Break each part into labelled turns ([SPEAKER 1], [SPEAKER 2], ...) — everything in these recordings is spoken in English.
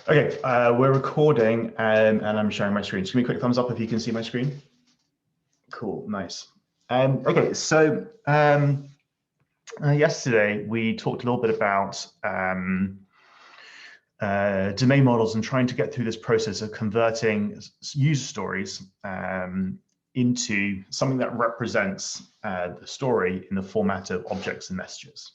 [SPEAKER 1] Okay, we're recording and I'm sharing my screen. Just give me a quick thumbs up if you can see my screen. Cool, nice. Okay, so yesterday we talked a little bit about domain models and trying to get through this process of converting user stories into something that represents the story in the format of objects and messages.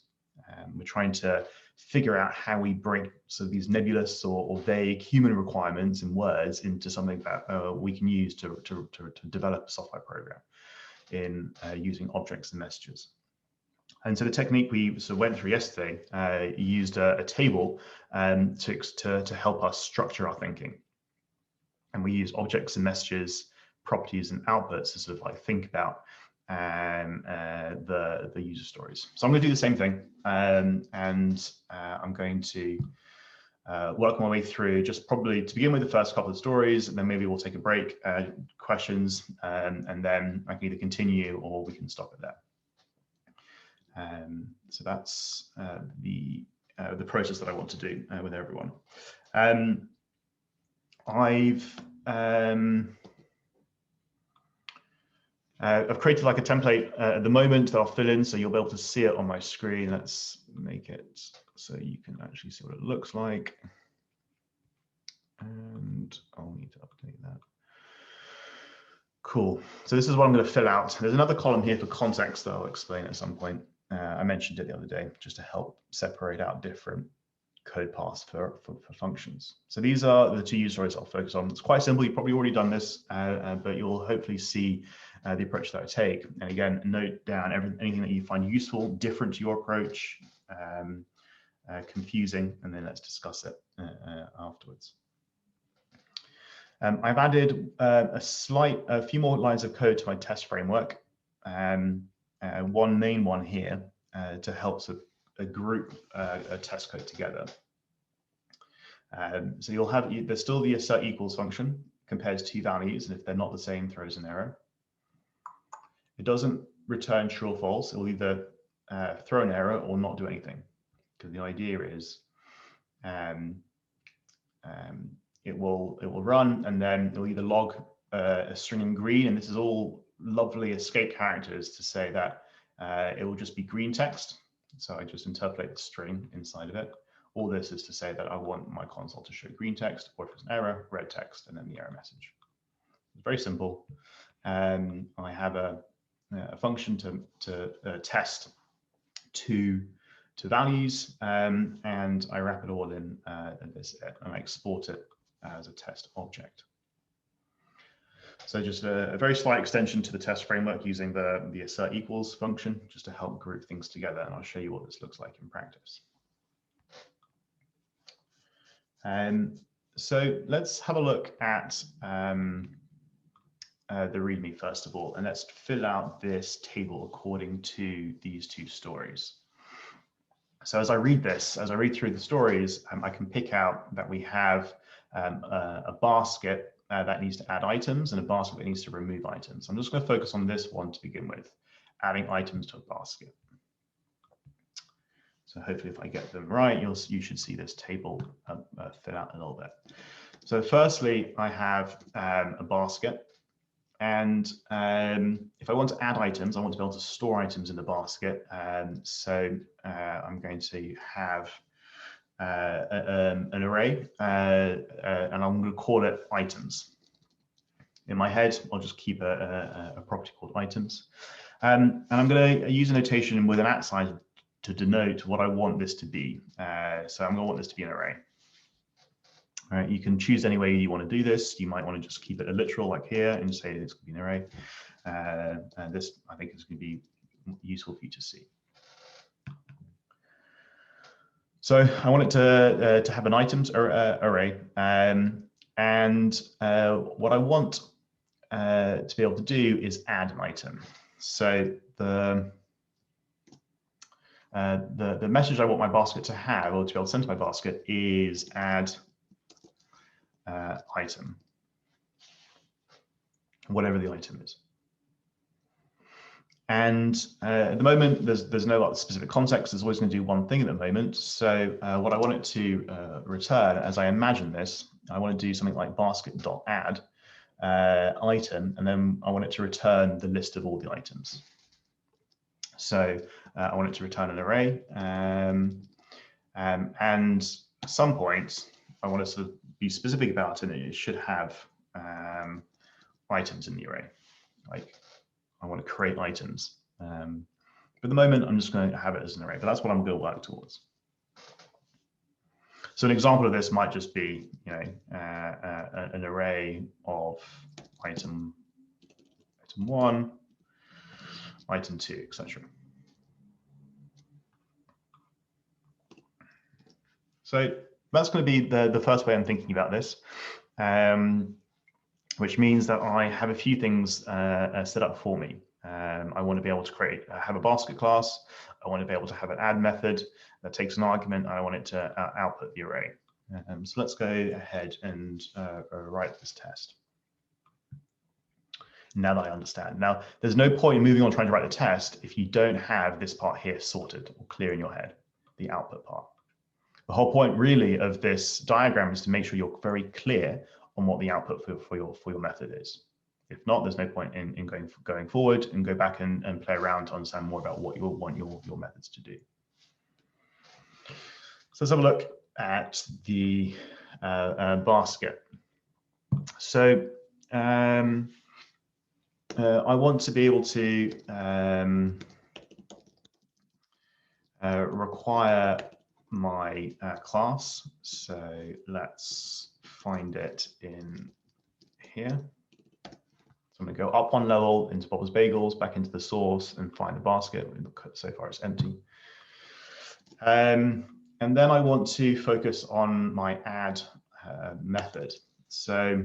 [SPEAKER 1] We're trying to figure out how we bring these nebulous or vague human requirements and words into something that we can use to develop a software program in using objects and messages. And so the technique we went through yesterday used a table to help us structure our thinking. And we use objects and messages, properties and outputs to sort of like think about the user stories. So I'm going to do the same thing, and I'm going to work my way through just probably to begin with the first couple of stories, and then maybe we'll take a break, questions, and then I can either continue or we can stop it there. So that's the process that I want to do with everyone. I've created like a template at the moment that I'll fill in, so you'll be able to see it on my screen. Let's make it so you can actually see what it looks like. And I'll need to update that. Cool. So this is what I'm going to fill out. There's another column here for context that I'll explain at some point. I mentioned it the other day just to help separate out different code paths for functions. So these are the two user stories I'll focus on. It's quite simple. You've probably already done this, but you'll hopefully see the approach that I take. And again, note down anything that you find useful, different to your approach, confusing, and then let's discuss it afterwards. I've added a few more lines of code to my test framework. One main one here to help sort of group a test code together. So you'll have, there's still the assert equals function, compares two values, and if they're not the same, throws an error. It doesn't return true or false. It will either throw an error or not do anything, because the idea is it will run, and then it will either log a string in green, and this is all lovely escape characters to say that it will just be green text. So I just interpolate the string inside of it. All this is to say that I want my console to show green text, or if it's an error, red text, and then the error message. It's very simple. I have a function to test two values, and I wrap it all in this, and I export it as a test object. So just a very slight extension to the test framework using the assert equals function just to help group things together, and I'll show you what this looks like in practice. So let's have a look at the README first of all, and let's fill out this table according to these two stories. So as I read through the stories, I can pick out that we have a basket that needs to add items and a basket that needs to remove items. I'm just going to focus on this one to begin with, adding items to a basket. So hopefully if I get them right, you should see this table fill out a little bit. So firstly, I have a basket. And if I want to add items, I want to be able to store items in the basket. So I'm going to have an array, and I'm going to call it items. In my head, I'll just keep a property called items. And I'm going to use a notation with an @ sign to denote what I want this to be. So I'm going to want this to be an array. All right, you can choose any way you want to do this. You might want to just keep it a literal like here and say it's going to be an array. And this, I think, is going to be useful for you to see. So I want it to have an items array. And what I want to be able to do is add an item. So the message I want my basket to have, or to be able to send to my basket, is add item, whatever the item is. And at the moment, there's no like specific context. There's always going to do one thing at the moment. So what I want it to return, as I imagine this, I want to do something like basket.add item, and then I want it to return the list of all the items. So I want it to return an array, and at some point, I want us to be specific about it. It should have items in the array. Like I want to create items. But at the moment, I'm just going to have it as an array, but that's what I'm going to work towards. So an example of this might just be, you know, an array of item 1, item 2, etc. So that's going to be the first way I'm thinking about this, which means that I have a few things set up for me. I want to be able to have a basket class. I want to be able to have an add method that takes an argument, and I want it to output the array. So let's go ahead and write this test. Now that I understand. Now, there's no point in moving on trying to write the test if you don't have this part here sorted or clear in your head, the output part. The whole point really of this diagram is to make sure you're very clear on what the output for your method is. If not, there's no point in going forward and go back and play around to understand more about what you want your methods to do. So let's have a look at the basket. So I want to be able to require my class. So let's find it in here. So I'm going to go up one level into Bob's Bagels, back into the source, and find the basket. So far it's empty. And then I want to focus on my add method. So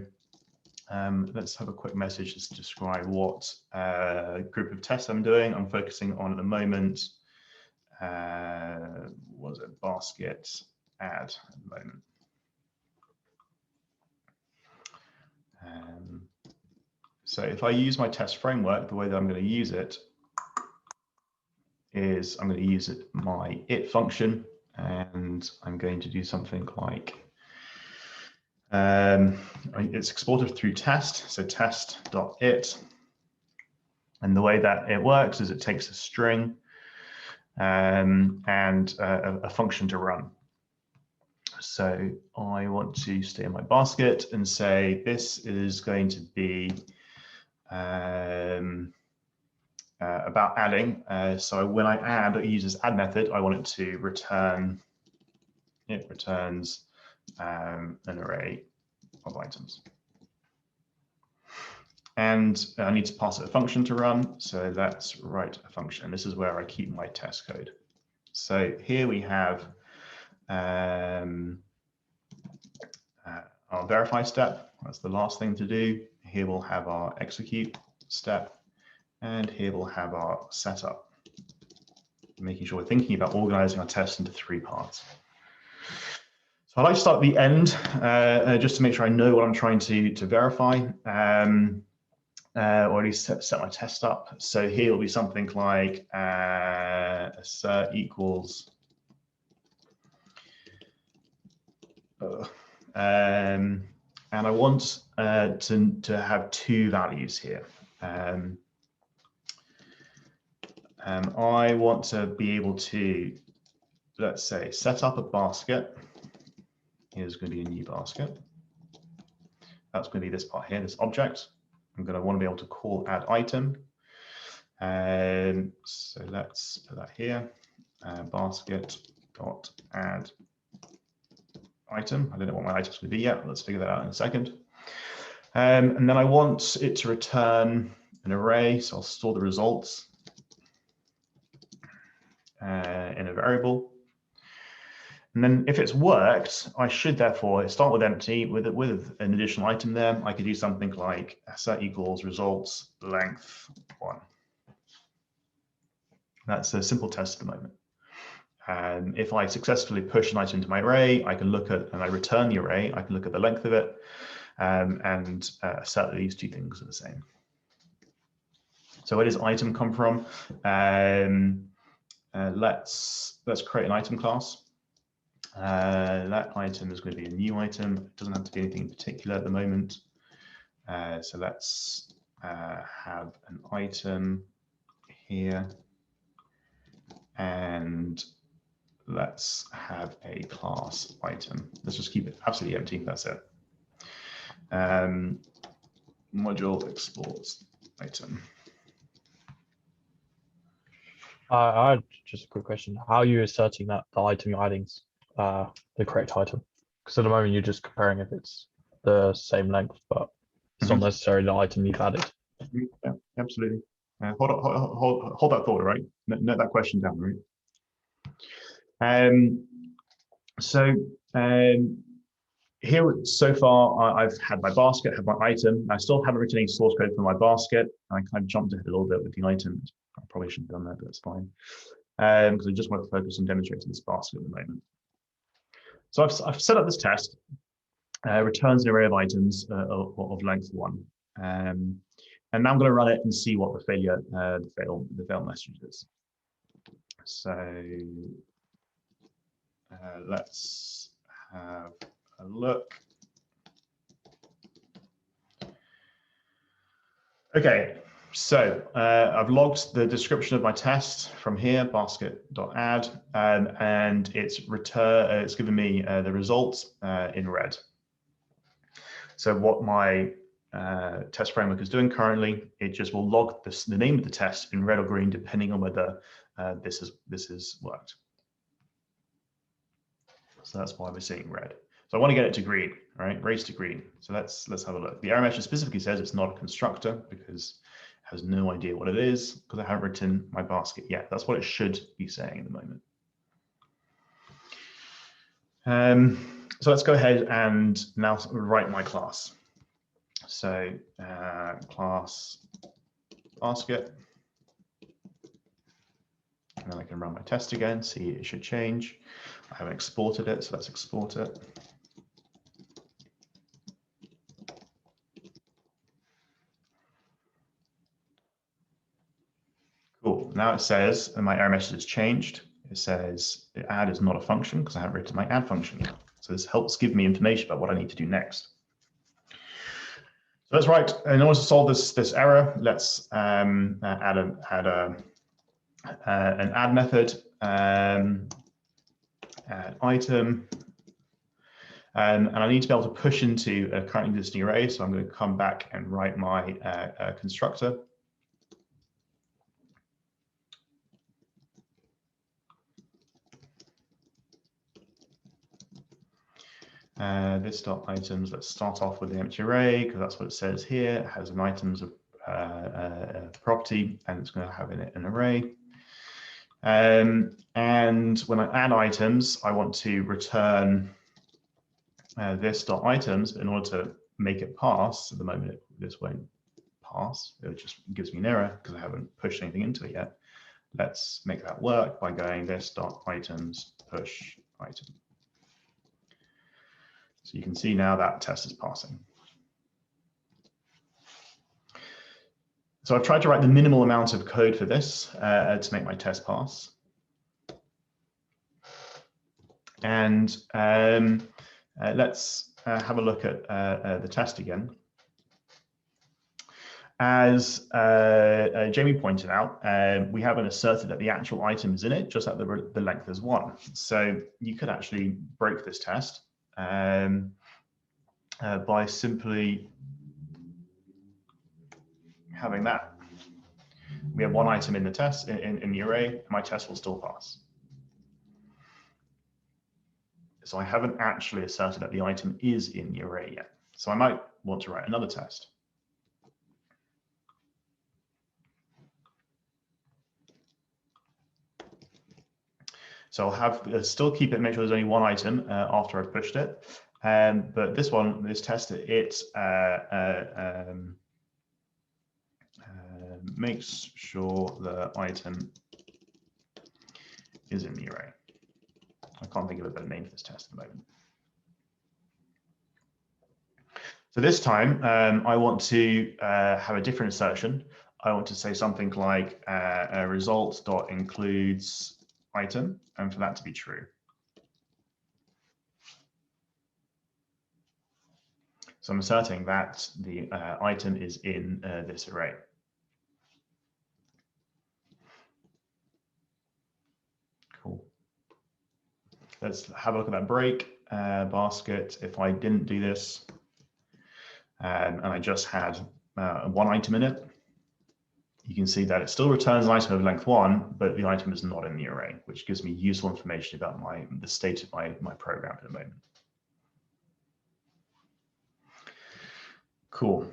[SPEAKER 1] let's have a quick message just to describe what group of tests I'm doing. I'm focusing on at the moment, what is it, basket add at the moment. So if I use my test framework, the way that I'm going to use it is I'm going to use my it function, and I'm going to do something like it's exported through test, so test.it. And the way that it works is it takes a string and a function to run. So I want to stay in my basket and say this is going to be about adding. So when I add, it uses add method. I want it to return. It returns an array of items. And I need to pass it a function to run. So let's write a function. This is where I keep my test code. So here we have our verify step. That's the last thing to do. Here we'll have our execute step, and here we'll have our setup, making sure we're thinking about organizing our tests into 3 parts. So I like to start at the end, just to make sure I know what I'm trying to verify, or at least set my test up. So here will be something like assert equals, and I want to have 2 values here. I want to be able to, let's say, set up a basket. Here's going to be a new basket. That's going to be this part here, this object. I'm going to want to be able to call add item. So let's put that here, basket.add item. I don't know what my item's going to be yet. Let's figure that out in a second. And then I want it to return an array. So I'll store the results in a variable. And then if it's worked, I should therefore start with empty with an additional item there. I could do something like assert equals results length 1. That's a simple test at the moment. If I successfully push an item into my array, I can look at, and I return the array, I can look at the length of it and assert that these 2 things are the same. So where does item come from? Let's create an item class. That item is going to be a new item. It doesn't have to be anything in particular at the moment. So let's have an item here, and let's have a class item. Let's just keep it absolutely empty. That's it. Module exports item.
[SPEAKER 2] I had just a quick question. How are you asserting that the item you're adding is the correct item? Because at the moment you're just comparing if it's the same length, but it's not necessarily the item you've added.
[SPEAKER 1] Yeah, absolutely. Hold that thought, right? Note that question down, right? Here so far, I've had my basket, have my item. I still haven't written any source code for my basket. I kind of jumped ahead a little bit with the item. I probably shouldn't have done that, but that's fine. Because I just want to focus on demonstrating this basket at the moment. So I've set up this test. Returns an array of items of length 1. And now I'm going to run it and see what the fail message is. So let's have a look. Okay, so I've logged the description of my test from here, basket.add, and it's given me the results in red. So what my test framework is doing currently, it just will log the name of the test in red or green, depending on whether this has worked. So that's why we're seeing red. So I want to get it to green, right? Raise to green. So let's have a look. The error message specifically says it's not a constructor because it has no idea what it is because I haven't written my basket yet. That's what it should be saying at the moment. So let's go ahead and now write my class. So class basket. And then I can run my test again, see it should change. I haven't exported it, so let's export it. Cool, now it says, and my error message has changed. It says the add is not a function because I haven't written my add function yet. So this helps give me information about what I need to do next. So let's write, in order to solve this error, let's add an add method, add item, and I need to be able to push into a currently existing array. So I'm going to come back and write my constructor. This dot items, let's start off with the empty array because that's what it says here. It has an items of property and it's going to have in it an array. And when I add items, I want to return this dot items, but in order to make it pass, at the moment this won't pass. It just gives me an error because I haven't pushed anything into it yet. Let's make that work by going this dot items push item. So you can see now that test is passing. So I've tried to write the minimal amount of code for this to make my test pass. And let's have a look at the test again. As Jamie pointed out, we haven't asserted that the actual item is in it, just that the length is 1. So you could actually break this test by simply having that. We have 1 item in the test in the array, my test will still pass. So I haven't actually asserted that the item is in the array yet. So I might want to write another test. So I'll have still keep it, make sure there's only 1 item after I've pushed it. But this test, it makes sure the item is in the array. I can't think of a better name for this test at the moment. So this time, I want to have a different assertion. I want to say something like result dot includes item, and for that to be true. So I'm asserting that the item is in this array. Cool. Let's have a look at that break basket. If I didn't do this and I just had one item in it, you can see that it still returns an item of length 1, but the item is not in the array, which gives me useful information about the state of my program at the moment. Cool.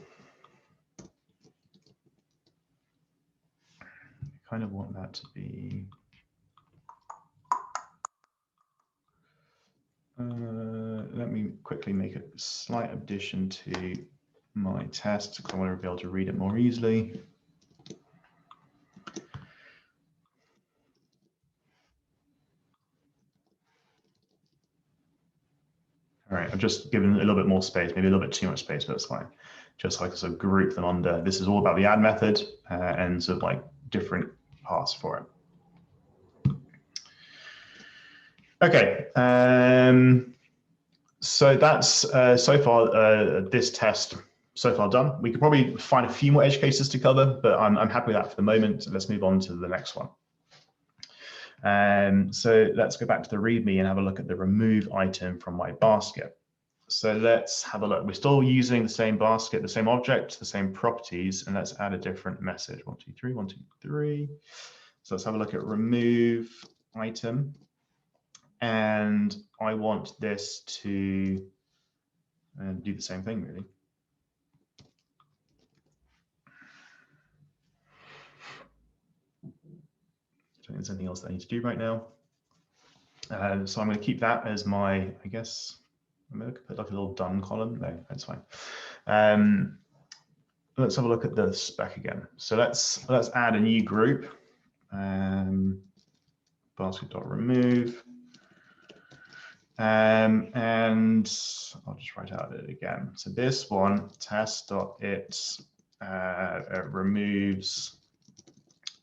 [SPEAKER 1] I kind of want that to be. Let me quickly make a slight addition to my test because I want to be able to read it more easily. All right, I've just given a little bit more space, maybe a little bit too much space, but it's fine. Just so I can sort of group them under. This is all about the add method and sort of like different parts for it. Okay, so that's so far this test so far done. We could probably find a few more edge cases to cover, but I'm happy with that for the moment. So let's move on to the next one. So let's go back to the README and have a look at the remove item from my basket. So let's have a look. We're still using the same basket, the same object, the same properties, and let's add a different message. 1, 2, 3, 1, 2, 3. So let's have a look at remove item. And I want this to do the same thing, really. I don't think there's anything else that I need to do right now. So I'm going to keep that as my, I guess, I'm going to put like a little done column. No, that's fine. Let's have a look at the spec again. So let's add a new group. Basket.remove. And I'll just write out it again. So this one, test.it removes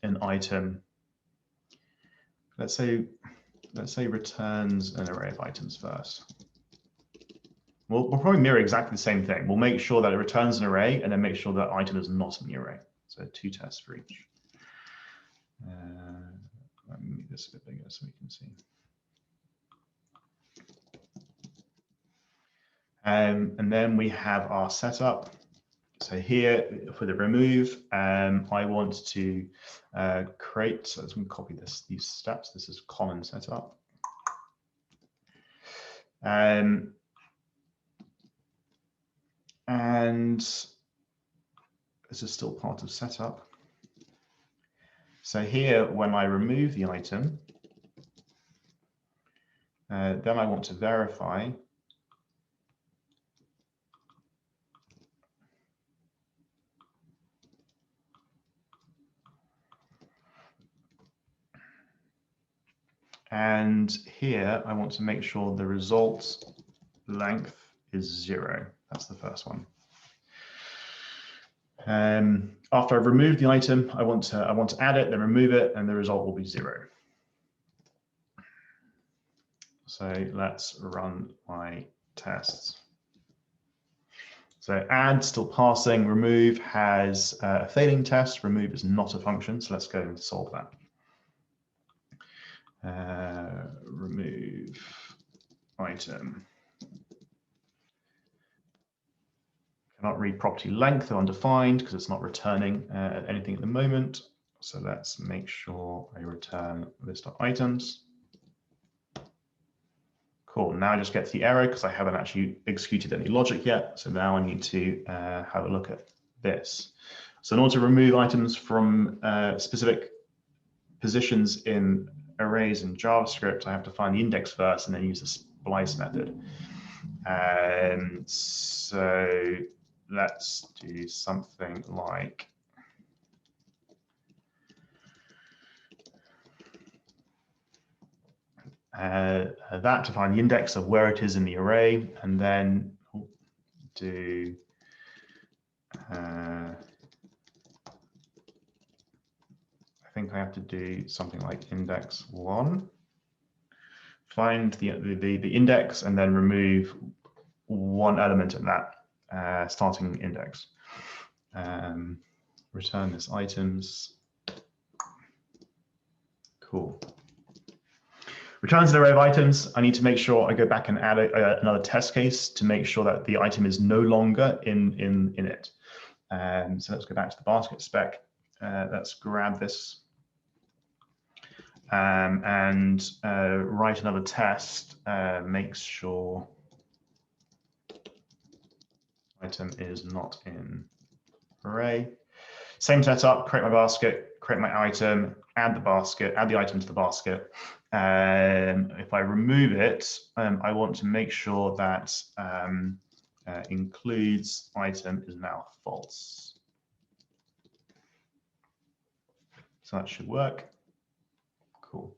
[SPEAKER 1] an item. Let's say returns an array of items first. We'll probably mirror exactly the same thing. We'll make sure that it returns an array and then make sure that item is not in the array. So 2 tests for each. Let me make this a bit bigger so we can see. And then we have our setup. So here for the remove, I want to create, so let's copy these steps. This is common setup. And this is still part of setup. So here, when I remove the item, then I want to verify and here I want to make sure the result length is 0. That's the first one. After I've removed the item, I want to add it, then remove it, and the result will be 0. So let's run my tests. So add still passing, remove has a failing test, remove is not a function, so let's go and solve that. Remove item. Cannot read property length or undefined because it's not returning anything at the moment. So let's make sure I return list of items. Cool, now I just get to the error because I haven't actually executed any logic yet. So now I need to have a look at this. So in order to remove items from specific positions in arrays in JavaScript, I have to find the index first and then use the splice method. So let's do something like that to find the index of where it is in the array, and then do think I have to do something like index 1. Find the index and then remove one element in that starting index. Return this items. Cool. Returns an array of items. I need to make sure I go back and add another test case to make sure that the item is no longer in it. So let's go back to the basket spec. Let's grab this and write another test. Make sure item is not in array. Same setup, create my basket, create my item, add the item to the basket. If I remove it, I want to make sure that includes item is now false. So that should work. Cool.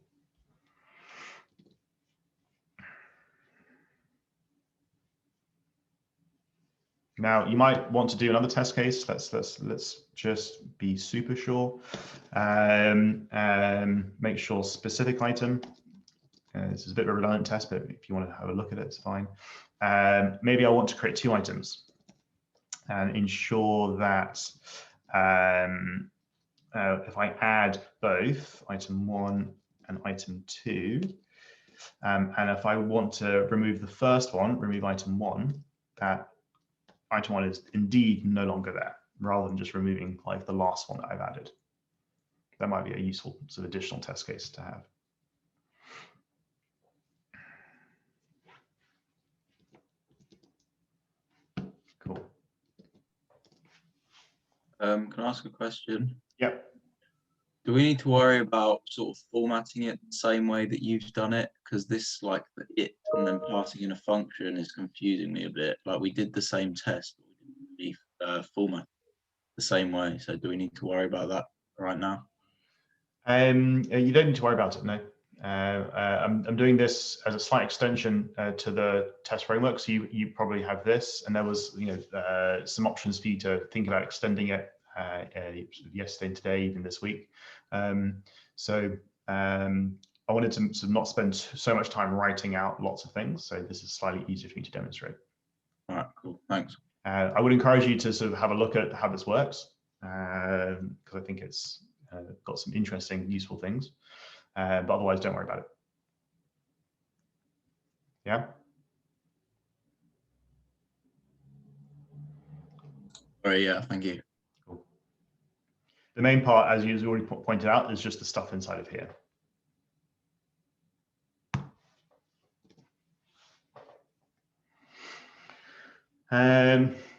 [SPEAKER 1] Now you might want to do another test case. Let's just be super sure. Make sure specific item. This is a bit of a redundant test, but if you want to have a look at it, it's fine. Maybe I want to create 2 items and ensure that if I add both item 1 and item 2, and if I want to remove the first one, remove item 1, that item 1 is indeed no longer there, rather than just removing like the last one that I've added. That might be a useful sort of additional test case to have. Cool.
[SPEAKER 3] Can I ask a question?
[SPEAKER 1] Yep.
[SPEAKER 3] Do we need to worry about sort of formatting it the same way that you've done it? Because this, like the it and then passing in a function, is confusing me a bit. Like we did the same test, but we didn't really format the same way. So do we need to worry about that right now?
[SPEAKER 1] You don't need to worry about it, no. I'm doing this as a slight extension to the test framework. So you probably have this, and there was some options for you to think about extending it yesterday and today, even this week. I wanted to sort of not spend so much time writing out lots of things. So this is slightly easier for me to demonstrate.
[SPEAKER 3] All right, cool, thanks.
[SPEAKER 1] I would encourage you to sort of have a look at how this works, because I think it's got some interesting, useful things. But otherwise, don't worry about it. Yeah.
[SPEAKER 3] All right, yeah, thank you.
[SPEAKER 1] Cool. The main part, as you already pointed out, is just the stuff inside of here.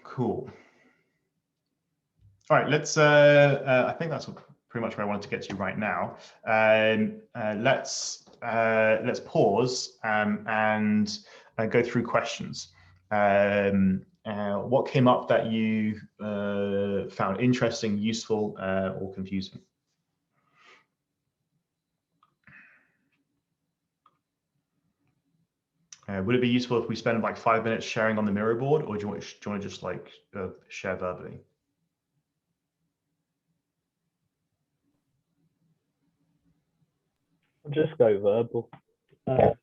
[SPEAKER 1] Cool. All right, let's. I think that's pretty much where I wanted to get to right now. Let's pause and go through questions. What came up that you found interesting, useful, or confusing? Would it be useful if we spend like 5 minutes sharing on the mirror board, or do you want to just like share verbally?
[SPEAKER 2] I'll just go verbal.
[SPEAKER 4] I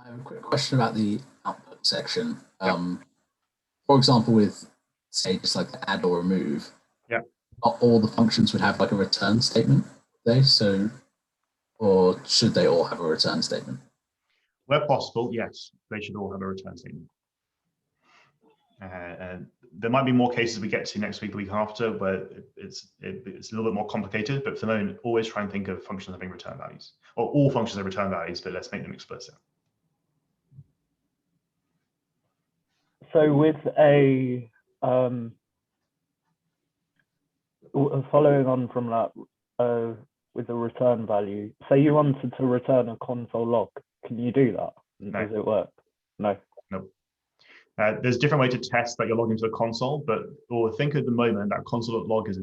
[SPEAKER 4] have a quick question about the output section. For example, with say just like the add or remove, not all the functions would have like a return statement. Or should they all have a return statement?
[SPEAKER 1] Where possible, yes, they should all have a return statement. There might be more cases we get to next week, the week after, where it's a little bit more complicated, but for the moment, always try and think of functions having return values, or all functions have return values, but let's make them explicit.
[SPEAKER 2] So with a following on from that, with the return value, say you wanted to return a console log, can you do that?
[SPEAKER 1] No.
[SPEAKER 2] Does it work? No.
[SPEAKER 1] No. There's a different way to test that you're logged into a console, or think at the moment that console.log is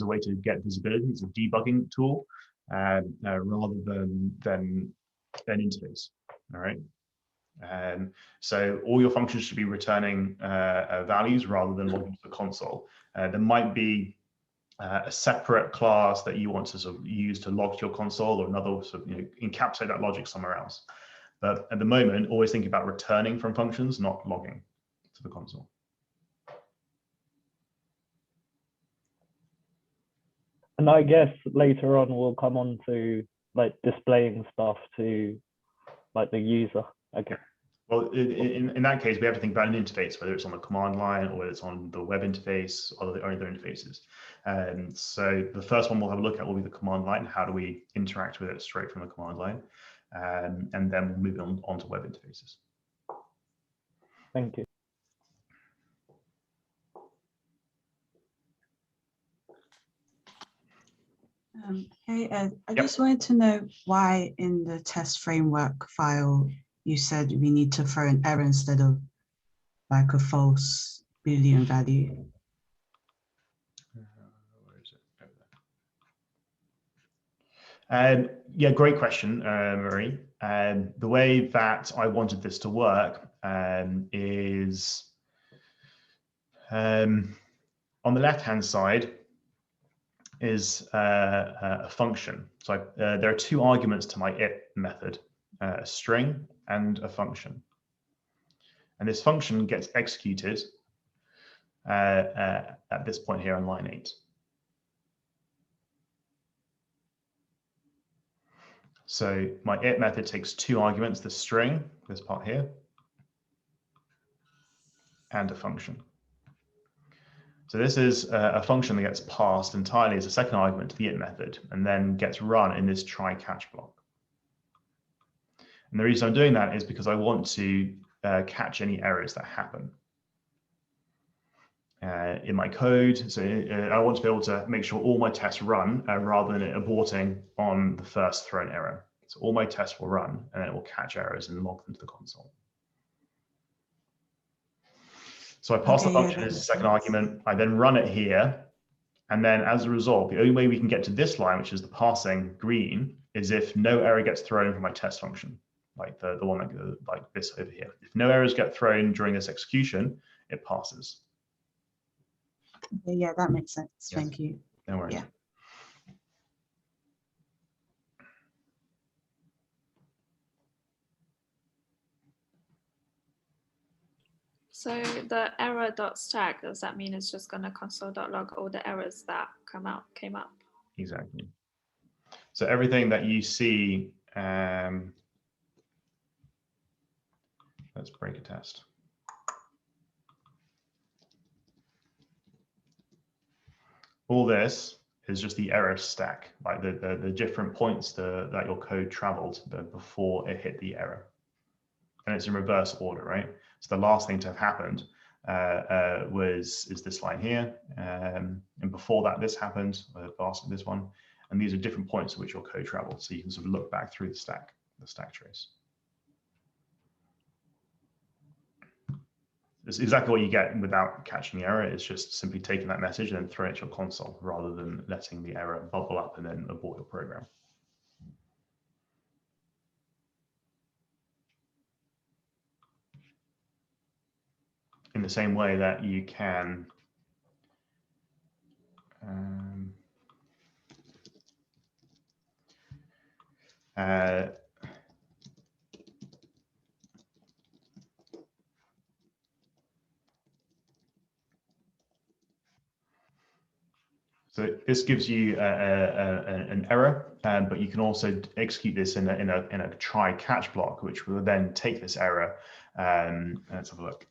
[SPEAKER 1] a way to get visibility. It's a debugging tool rather than interface. All right. So all your functions should be returning values rather than logging to the console. There might be a separate class that you want to sort of use to log to your console, or another sort of, encapsulate that logic somewhere else. But at the moment, always think about returning from functions, not logging to the console.
[SPEAKER 5] And I guess later on we'll come on to like displaying stuff to like the user, I guess.
[SPEAKER 1] Well, in that case, we have to think about an interface, whether it's on the command line or whether it's on the web interface or the other interfaces. So the first one we'll have a look at will be the command line. How do we interact with it straight from the command line? And then we'll move on to web interfaces.
[SPEAKER 5] Thank you.
[SPEAKER 6] Hey Ed, I just wanted to know why in the test framework file you said we need to throw an error instead of like a false Boolean value.
[SPEAKER 1] Where is it? Yeah, great question, Marie. The way that I wanted this to work is on the left-hand side is a function. So there are two arguments to my it method, a string and a function. And this function gets executed at this point here on line 8. So my it method takes two arguments, the string, this part here, and a function. So this is a function that gets passed entirely as a second argument to the it method and then gets run in this try catch block. And the reason I'm doing that is because I want to catch any errors that happen in my code. So I want to be able to make sure all my tests run rather than it aborting on the first thrown error. So all my tests will run and then it will catch errors and log them to the console. So I pass the function as a second argument. I then run it here. And then as a result, the only way we can get to this line, which is the passing green, is if no error gets thrown from my test function, like the one that goes like this over here. If no errors get thrown during this execution, it passes.
[SPEAKER 6] Okay, yeah, that makes sense.
[SPEAKER 1] Yes.
[SPEAKER 6] Thank you.
[SPEAKER 1] No worries.
[SPEAKER 6] Yeah.
[SPEAKER 7] So the error.stack, does that mean it's just going to console.log all the errors that came up?
[SPEAKER 1] Exactly. So everything that you see, let's break a test. All this is just the error stack, like the different points that your code traveled before it hit the error. And it's in reverse order, right? So the last thing to have happened is this line here. And before that, this happened, faster this one. And these are different points at which your code traveled. So you can sort of look back through the stack trace. It's exactly what you get without catching the error. It's just simply taking that message and then throwing it to your console rather than letting the error bubble up and then abort your program. In the same way that you can so this gives you an error, but you can also execute this in a try catch block, which will then take this error. Let's have a look.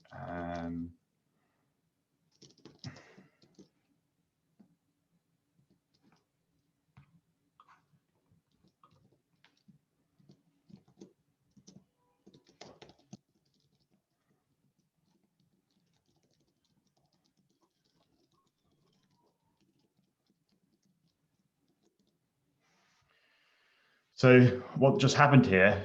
[SPEAKER 1] So what just happened here,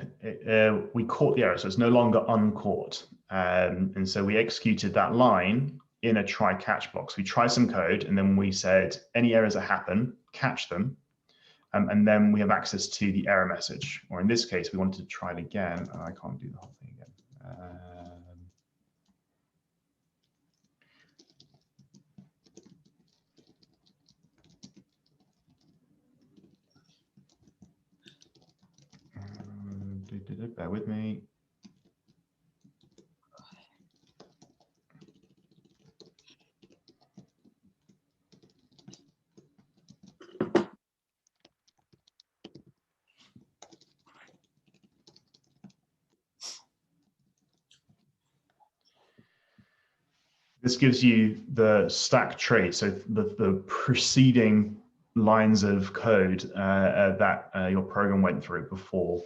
[SPEAKER 1] we caught the error, so it's no longer uncaught. And so we executed that line in a try catch block. So we tried some code and then we said, any errors that happen, catch them. And then we have access to the error message. Or in this case, we wanted to try it again. I can't do the whole thing again. Bear with me. This gives you the stack trace, so the preceding lines of code that your program went through before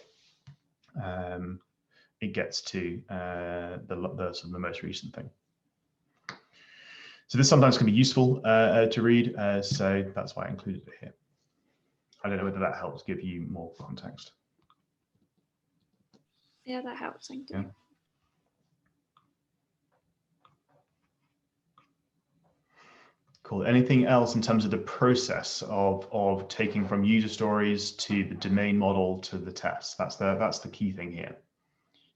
[SPEAKER 1] it gets to the most recent thing. So this sometimes can be useful to read, so that's why I included it here. I don't know whether that helps give you more context.
[SPEAKER 7] Yeah, that helps. Thank you.
[SPEAKER 1] Yeah. Cool. Anything else in terms of the process of taking from user stories to the domain model to the test? That's the key thing here.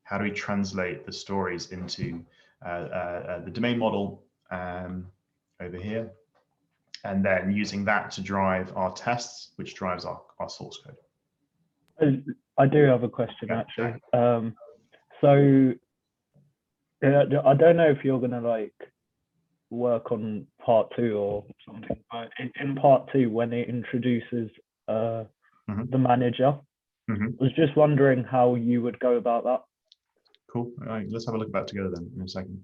[SPEAKER 1] How do we translate the stories into the domain model over here, and then using that to drive our tests, which drives our source code?
[SPEAKER 5] I do have a question, actually. So I don't know if you're gonna like work on part 2 or something, but in part 2, when it introduces the manager, I was just wondering how you would go about that.
[SPEAKER 1] Cool. All right, let's have a look at that together then in a second.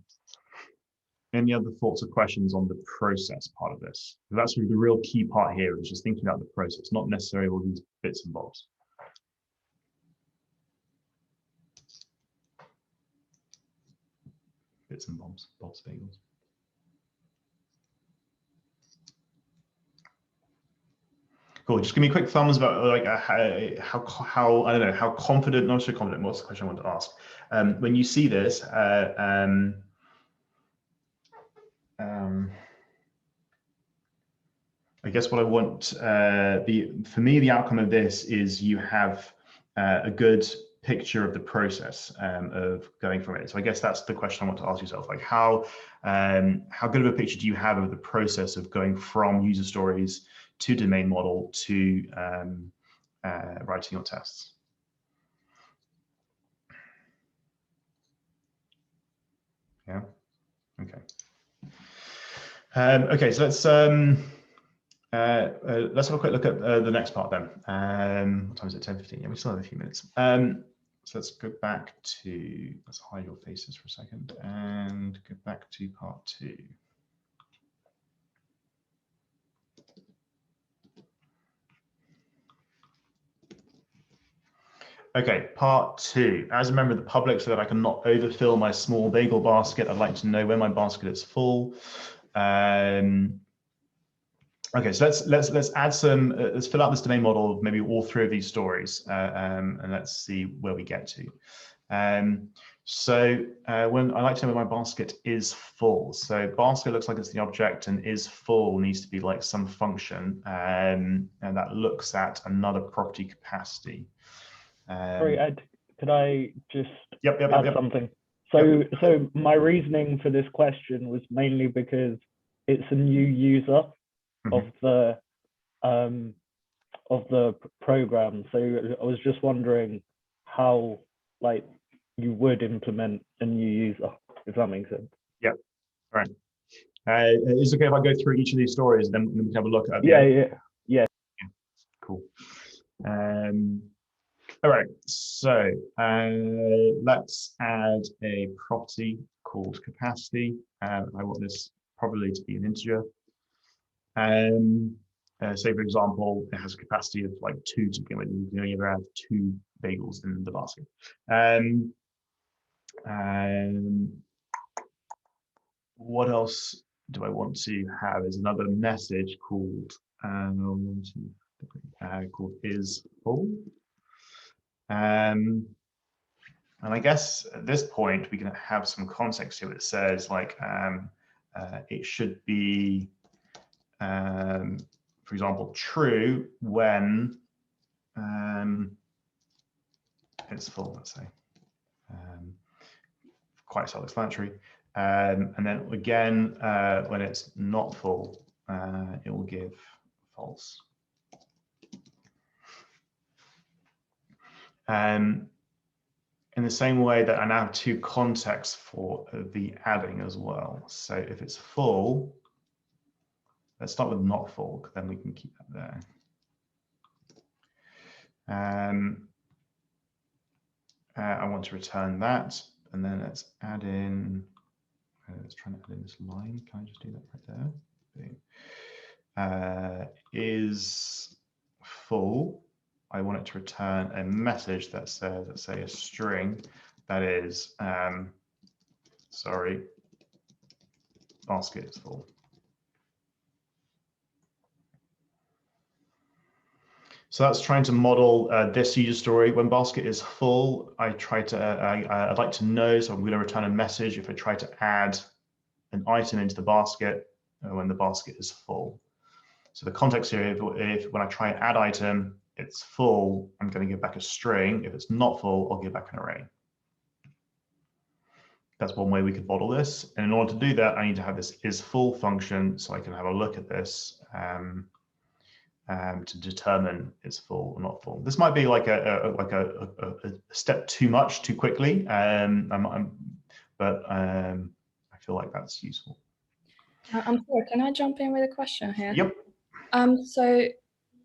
[SPEAKER 1] Any other thoughts or questions on the process part of this? That's really the real key part here, is just thinking about the process, not necessarily all these bits and bobs. Bits and bobs, bagels. Cool. Just give me a quick thumbs about like how I don't know how confident, not so confident. What's the question I want to ask? When you see this, I guess what I want for me, the outcome of this is you have a good picture of the process of going from it. So I guess that's the question I want to ask yourself, like how good of a picture do you have of the process of going from user stories to domain model to writing your tests? Yeah. Okay. Okay. So let's have a quick look at the next part then. What time is it? 10:15. Yeah, we still have a few minutes. So let's go back to, let's hide your faces for a second and go back to part 2. Okay, part 2. As a member of the public, so that I can not overfill my small bagel basket, I'd like to know when my basket is full. Okay, so let's add some. Let's fill out this domain model of maybe all 3 of these stories, and let's see where we get to. So when I like to know when my basket is full. So basket looks like it's the object, and is full needs to be like some function, and that looks at another property capacity.
[SPEAKER 5] Sorry, Ed, could I just add something?
[SPEAKER 1] So
[SPEAKER 5] my reasoning for this question was mainly because it's a new user of the program. So I was just wondering how like you would implement a new user, if that makes sense.
[SPEAKER 1] Yeah. All right. Is it okay if I go through each of these stories, then we can have a look at
[SPEAKER 5] Yeah.
[SPEAKER 1] Cool. All right, so let's add a property called capacity. I want this probably to be an integer. Say, for example, it has a capacity of like 2 to begin with. You can only ever have 2 bagels in the basket. What else do I want to have? Is another message called is full. And I guess at this point we can have some context here that says like it should be, for example, true when it's full, let's say. quite self-explanatory. And then again, when it's not full, it will give false. In the same way that I now have two contexts for the adding as well. So if it's full, let's start with not full, because then we can keep that there. I want to return that, and then let's add in, let's try and add in this line. Can I just do that right there? Is full. I want it to return a message that says, let's say a string that is, sorry, basket is full. So that's trying to model this user story. When basket is full, I'd like to know, so I'm going to return a message if I try to add an item into the basket when the basket is full. So the context here, if when I try and add item, it's full, I'm going to give back a string. If it's not full, I'll give back an array. That's one way we could model this. And in order to do that, I need to have this is full function so I can have a look at this to determine it's full or not full. This might be like a step too much too quickly, but I feel like that's useful.
[SPEAKER 8] I'm sorry, can I jump in with a question here?
[SPEAKER 1] Yep.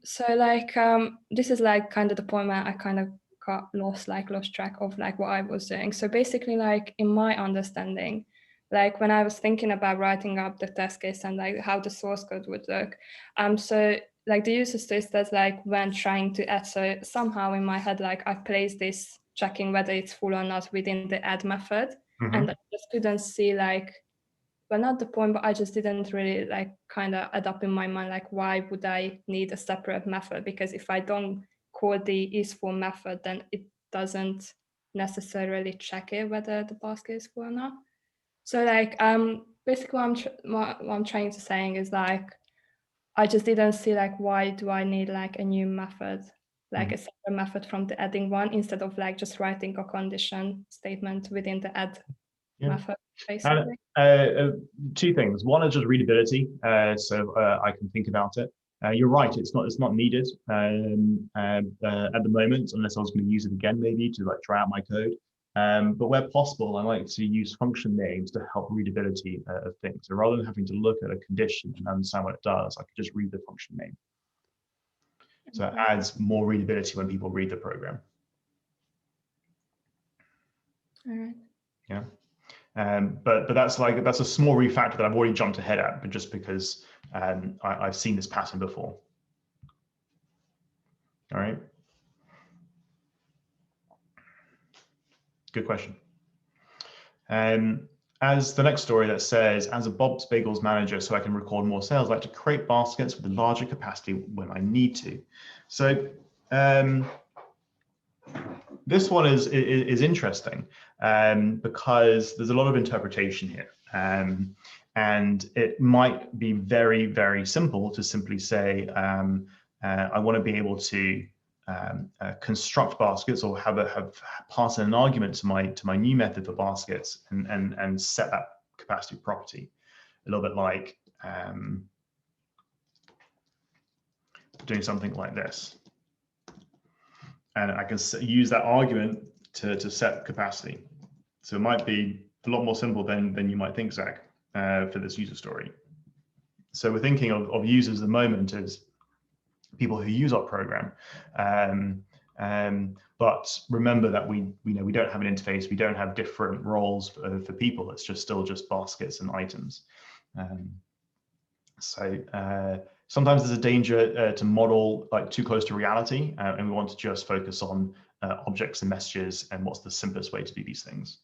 [SPEAKER 8] So like this is like kind of the point where I kind of lost track of like what I was doing. So basically, like in my understanding, like when I was thinking about writing up the test case and like how the source code would look, so like the user space that's like when trying to add, so somehow in my head, like I placed this checking whether it's full or not within the add method, and I just couldn't see like, well, not the point, but I just didn't really like kind of add up in my mind, like why would I need a separate method? Because if I don't call the isFull method, then it doesn't necessarily check it whether the basket is full or not. So like basically what I'm trying to saying is like I just didn't see like why do I need like a new method, like a separate method from the adding one, instead of like just writing a condition statement within the add method, basically.
[SPEAKER 1] Two things. One is just readability, so I can think about it. You're right; it's not needed at the moment, unless I was going to use it again, maybe to like try out my code. But where possible, I like to use function names to help readability of things. So rather than having to look at a condition and understand what it does, I could just read the function name. So it adds more readability when people read the program.
[SPEAKER 8] All right.
[SPEAKER 1] Yeah. But that's a small refactor that I've already jumped ahead at, but just because I've seen this pattern before. All right. Good question. As the next story that says, as a Bob's Bagels manager, so I can record more sales, I like to create baskets with a larger capacity when I need to. So this one is interesting because there's a lot of interpretation here. And it might be very, very simple to simply say, I want to be able to construct baskets or pass an argument to my new method for baskets and set that capacity property. A little bit like doing something like this. And I can use that argument to set capacity. So it might be a lot more simple than you might think, Zach, for this user story. So we're thinking of users at the moment as people who use our program. But remember that we don't have an interface, we don't have different roles for people. It's still just baskets and items. Sometimes there's a danger to model like too close to reality, and we want to just focus on objects and messages and what's the simplest way to do these things.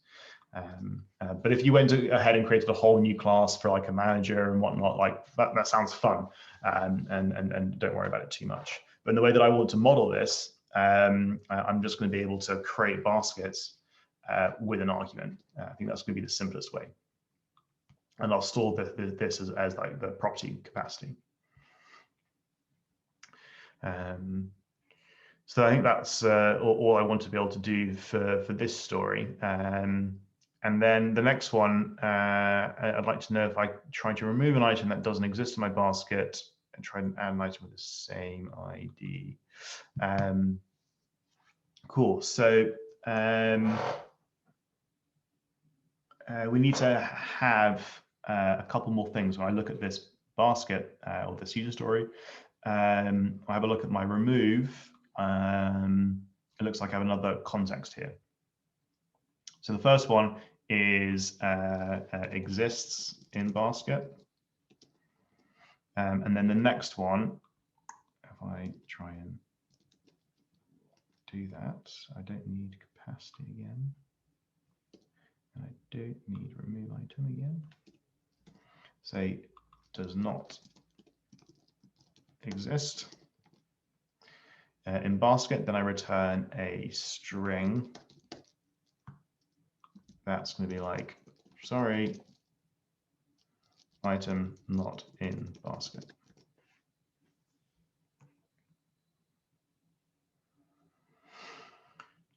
[SPEAKER 1] But if you went ahead and created a whole new class for like a manager and whatnot, like that sounds fun, and don't worry about it too much. But in the way that I want to model this, I'm just going to be able to create baskets with an argument. I think that's going to be the simplest way. And I'll store this as like the property capacity. So I think that's all I want to be able to do for this story. And then the next one, I'd like to know if I try to remove an item that doesn't exist in my basket and try and add an item with the same ID. Cool. So we need to have a couple more things. When I look at this basket or this user story, I have a look at my remove. It looks like I have another context here. So the first one is exists in basket. And then the next one, if I try and do that, I don't need capacity again. And I don't need remove item again. Say does not exist. In basket, then I return a string. That's going to be like, sorry, item not in basket.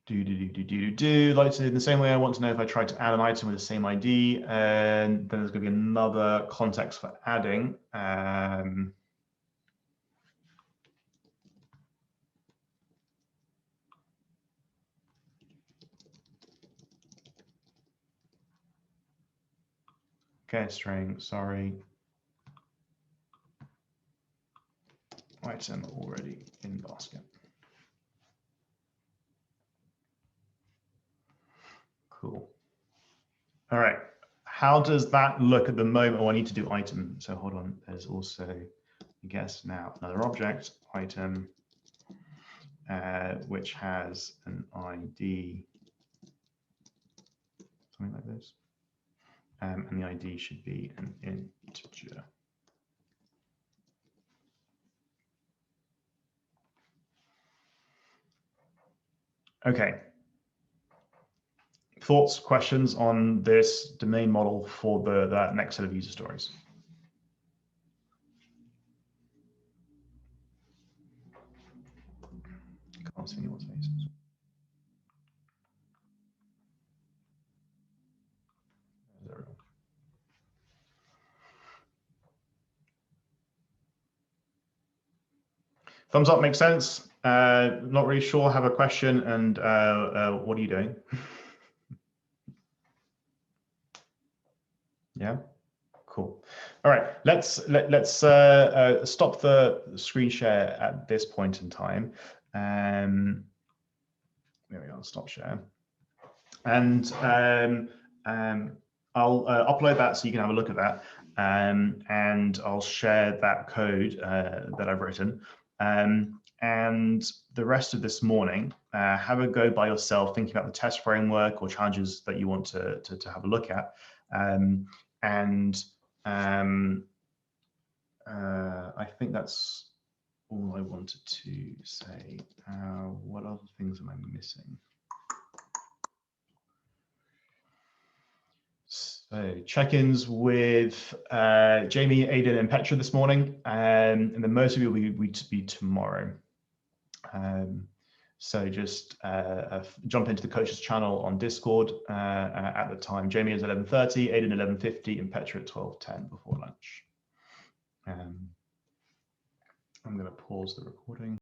[SPEAKER 1] Like in the same way, I want to know if I try to add an item with the same ID, and then there's going to be another context for adding. Okay, string, sorry. Item already in basket. Cool. All right. How does that look at the moment? Oh, I need to do item. So hold on. There's also, I guess now another object, item, which has an ID, something like this. And the ID should be an integer. Okay. Thoughts, questions on this domain model for that next set of user stories? Can't see anyone's faces. Thumbs up makes sense. Not really sure. Have a question, and what are you doing? Yeah, cool. All right, let's stop the screen share at this point in time. There we go. Stop share, and I'll upload that so you can have a look at that, and I'll share that code that I've written. And the rest of this morning, have a go by yourself, thinking about the test framework or challenges that you want to have a look at. I think that's all I wanted to say. What other things am I missing? So check-ins with Jamie, Aidan, and Petra this morning, and then most of you will be tomorrow. So just jump into the coaches channel on Discord at the time. Jamie is 11:30, Aidan 11:50, and Petra at 12:10 before lunch. I'm going to pause the recording.